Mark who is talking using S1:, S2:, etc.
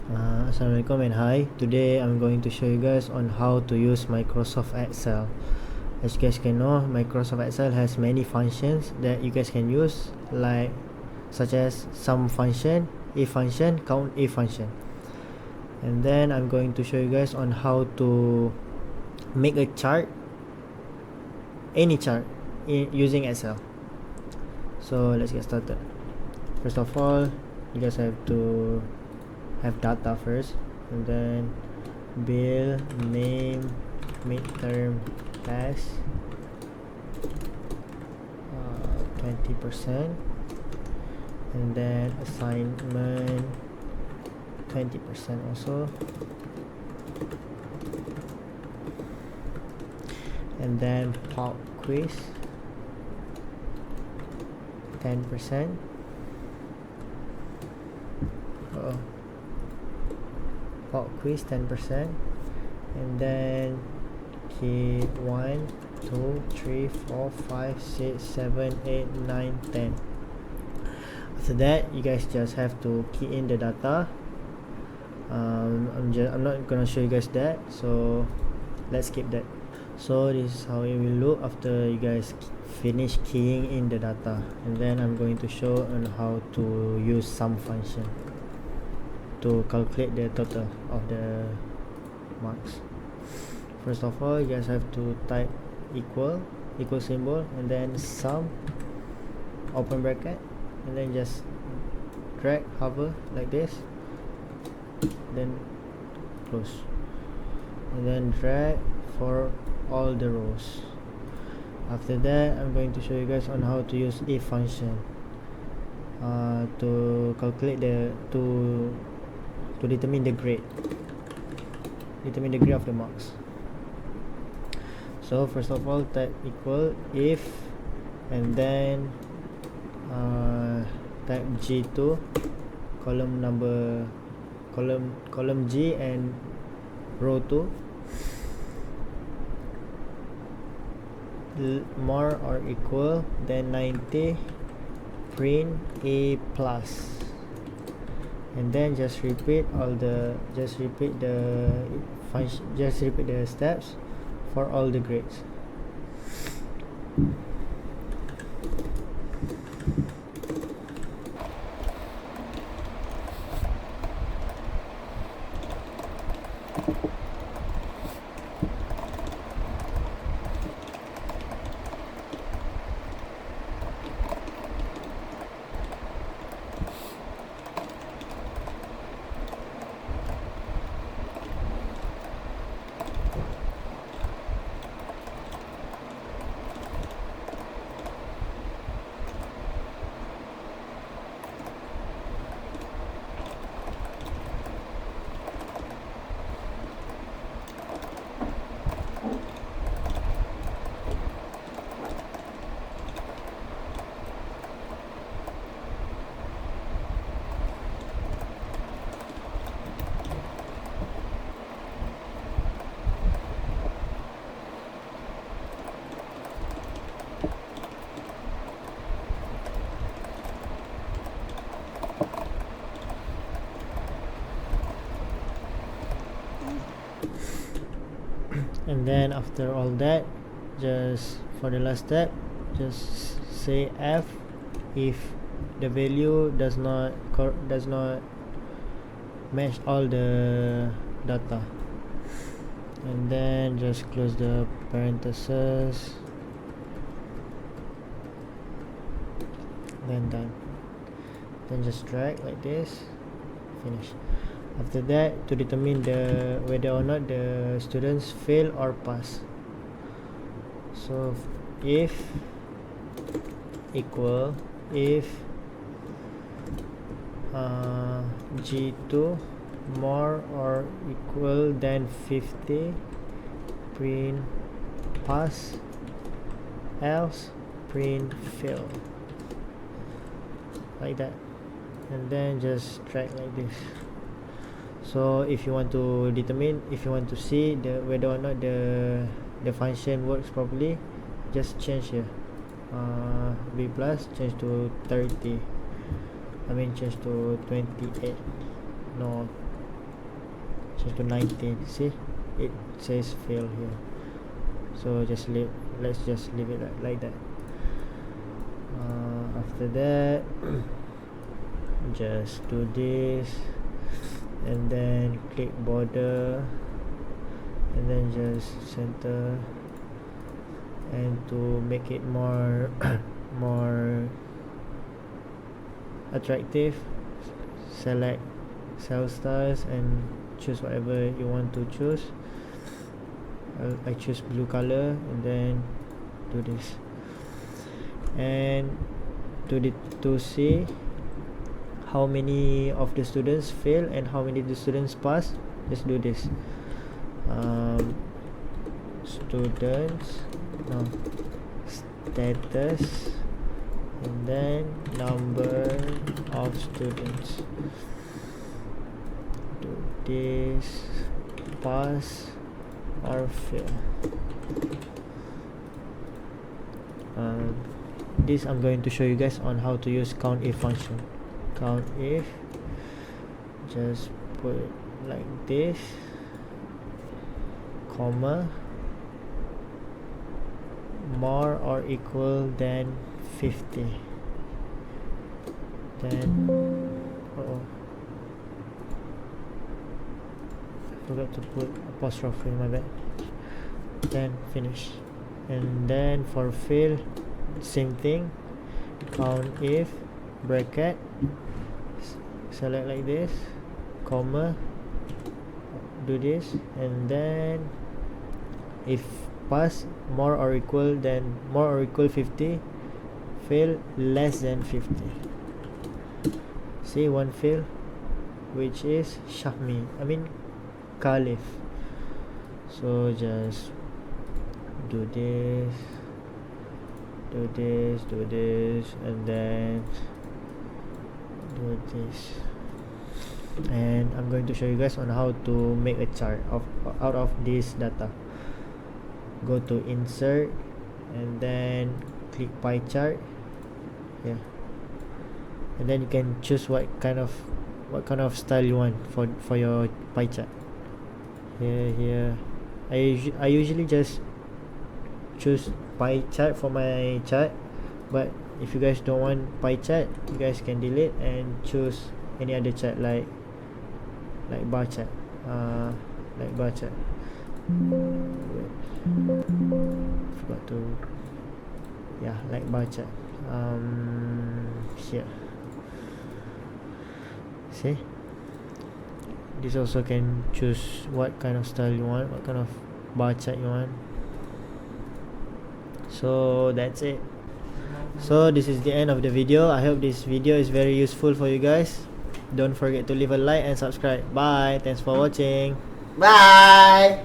S1: Assalamualaikum and hi. Today I'm going to show you guys on how to use Microsoft Excel. As you guys can know, Microsoft Excel has many functions that you guys can use, like such as sum function, if function, count if function. And then I'm going to show you guys on how to make a chart, any chart, using Excel. So let's get started. First of all, you guys have to have data first, and then bill, name, midterm, class, 20%, and then assignment 20% also, and then pop quiz 10%. Pop quiz 10%, and then key 1 2 3 4 5 6 7 8 9 10. After that, you guys just have to key in the data. I'm not gonna show you guys that, so let's skip that. So this is how it will look after you guys finish keying in the data, and then I'm going to show on how to use sum function to calculate the total of the marks. First of all, you guys have to type equal symbol, and then sum, open bracket, and then just drag, hover like this, then close, and then drag for all the rows. After that, I'm going to show you guys on how to use if function to calculate to determine the grade of the marks. So first of all, type equal if, and then type G2, column G and row 2, more or equal, then 90, print A plus, and then just repeat the steps for all the grades. And then after all that, just for the last step, just say F if the value does not match all the data, and then just close the parentheses, then done. Then just drag like this, finish. After that, to determine whether or not the students fail or pass, so if equal, if G2 more or equal than 50, print pass, else print fail, like that, and then just drag like this. So if you want to see whether or not the function works properly, just change here, B plus change to 30, change to 28, no change to 19. See, it says fail here. So let's just leave it like that. After that, just do this, and then click border, and then just center, and to make it more more attractive, select cell styles and choose whatever you want to choose. I choose blue color, and then do this, and to see how many of the students fail and how many the students pass, just do this. Students, no, status, and then number of students. Do this, pass or fail. This I'm going to show you guys on how to use COUNTIF function. COUNTIF, just put it like this, comma, more or equal than 50. Then I forgot to put apostrophe, my bad. Then finish. And then for fail, same thing, COUNTIF, bracket, select like this, comma, do this, and then if pass, more or equal 50, fail less than 50. See, one fail, which is Khalif. So just do this, and then do this. And I'm going to show you guys on how to make a chart out of this data. Go to insert, and then click pie chart here, and then you can choose what kind of style you want for your pie chart. Here I usually just choose pie chart for my chart, but if you guys don't want pie chart, you guys can delete and choose any other chart like bar chart. Forgot to, like bar chart. Here, see, this also can choose what kind of style you want, what kind of bar chart you want. So that's it. So this is the end of the video. I hope this video is very useful for you guys. Don't forget to leave a like and subscribe. Bye. Thanks for watching.
S2: Bye.